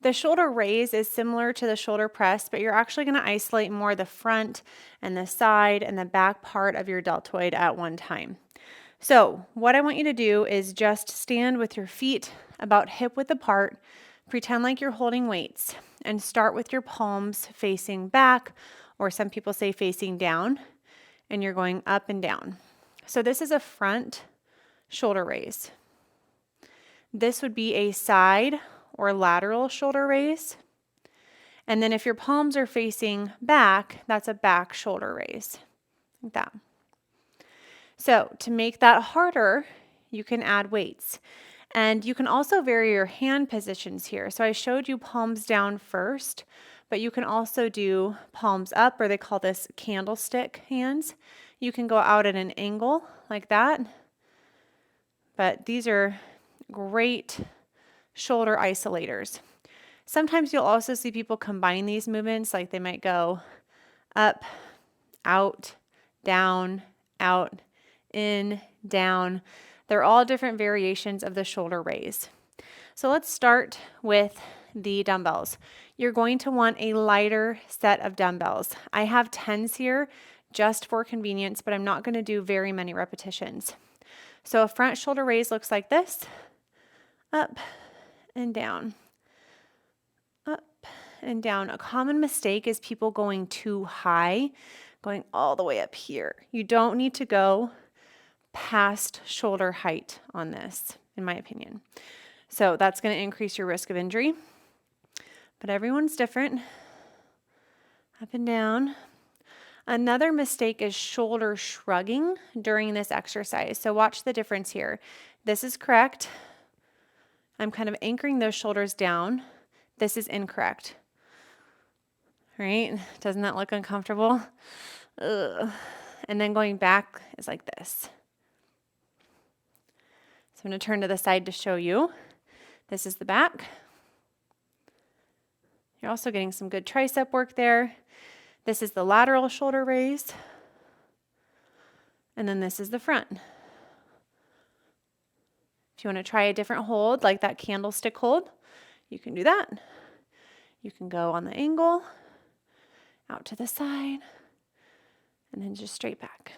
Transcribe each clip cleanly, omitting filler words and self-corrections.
The shoulder raise is similar to the shoulder press, but you're actually going to isolate more the front and the side and the back part of your deltoid at one time. So what I want you to do is just stand with your feet about hip width apart, pretend like you're holding weights, and start with your palms facing back, or some people say facing down, and you're going up and down. So this is a front shoulder raise. This would be a side or lateral shoulder raise. And then if your palms are facing back, that's a back shoulder raise, like that. So to make that harder, you can add weights. And you can also vary your hand positions here. So I showed you palms down first, but you can also do palms up, or they call this candlestick hands. You can go out at an angle like that. But these are great shoulder isolators. Sometimes you'll also see people combine these movements, like they might go up, out, down, out, in, down. They're all different variations of the shoulder raise. So let's start with the dumbbells. You're going to want a lighter set of dumbbells. I have 10s here just for convenience, but I'm not going to do very many repetitions. So a front shoulder raise looks like this, up and down, up and down. A common mistake is people going too high, going all the way up here. You don't need to go past shoulder height on this, in my opinion. So that's going to increase your risk of injury. But everyone's different. Up and down. Another mistake is shoulder shrugging during this exercise. So watch the difference here. This is correct. I'm kind of anchoring those shoulders down. This is incorrect. Right? Doesn't that look uncomfortable? Ugh. And then going back is like this. So I'm going to turn to the side to show you. This is the back. You're also getting some good tricep work there. This is the lateral shoulder raise. And then this is the front. If you want to try a different hold, like that candlestick hold, you can do that. You can go on the angle, out to the side, and then just straight back.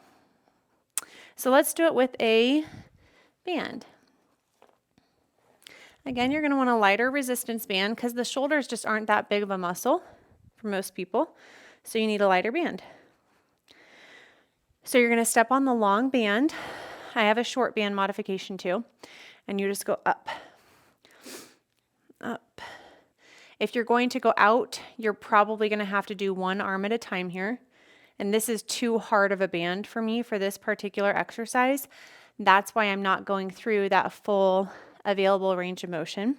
So let's do it with a band. Again, you're going to want a lighter resistance band because the shoulders just aren't that big of a muscle for most people. So you need a lighter band. So you're going to step on the long band. I have a short band modification too. And you just go up, up. If you're going to go out, you're probably going to have to do one arm at a time here. And this is too hard of a band for me for this particular exercise. That's why I'm not going through that full available range of motion.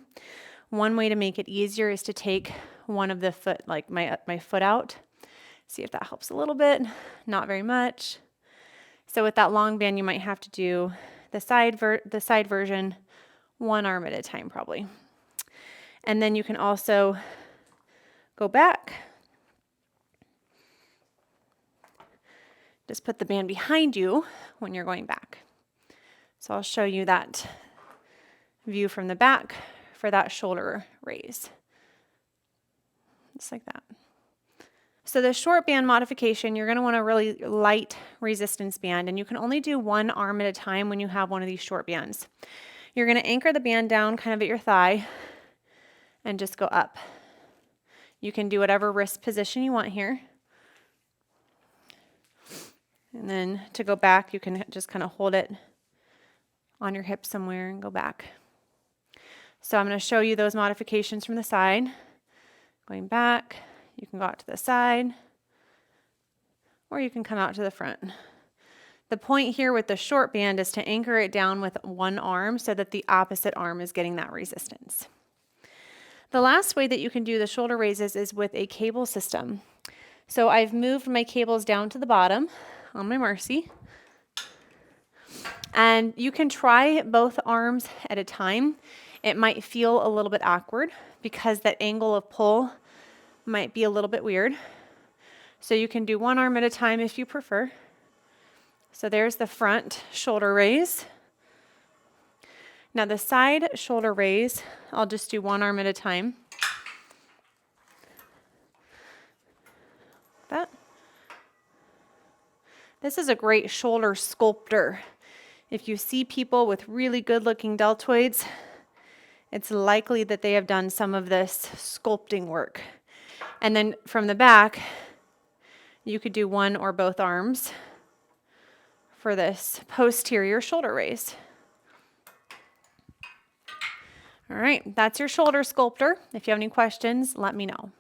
One way to make it easier is to take one of the foot, like my foot out. See if that helps a little bit. Not very much. So with that long band, you might have to do the side version, one arm at a time probably. And then you can also go back. Just put the band behind you when you're going back. So I'll show you that view from the back for that shoulder raise. Just like that. So the short band modification, you're going to want a really light resistance band, and you can only do one arm at a time when you have one of these short bands. You're going to anchor the band down kind of at your thigh and just go up. You can do whatever wrist position you want here. And then to go back, you can just kind of hold it on your hip somewhere and go back. So I'm going to show you those modifications from the side. Going back, you can go out to the side, or you can come out to the front. The point here with the short band is to anchor it down with one arm so that the opposite arm is getting that resistance. The last way that you can do the shoulder raises is with a cable system. So I've moved my cables down to the bottom on my Marcy. And you can try both arms at a time. It might feel a little bit awkward because that angle of pull might be a little bit weird. So you can do one arm at a time if you prefer. So there's the front shoulder raise. Now the side shoulder raise, I'll just do one arm at a time. This is a great shoulder sculptor. If you see people with really good looking deltoids, it's likely that they have done some of this sculpting work. And then from the back, you could do one or both arms for this posterior shoulder raise. All right, that's your shoulder sculptor. If you have any questions, let me know.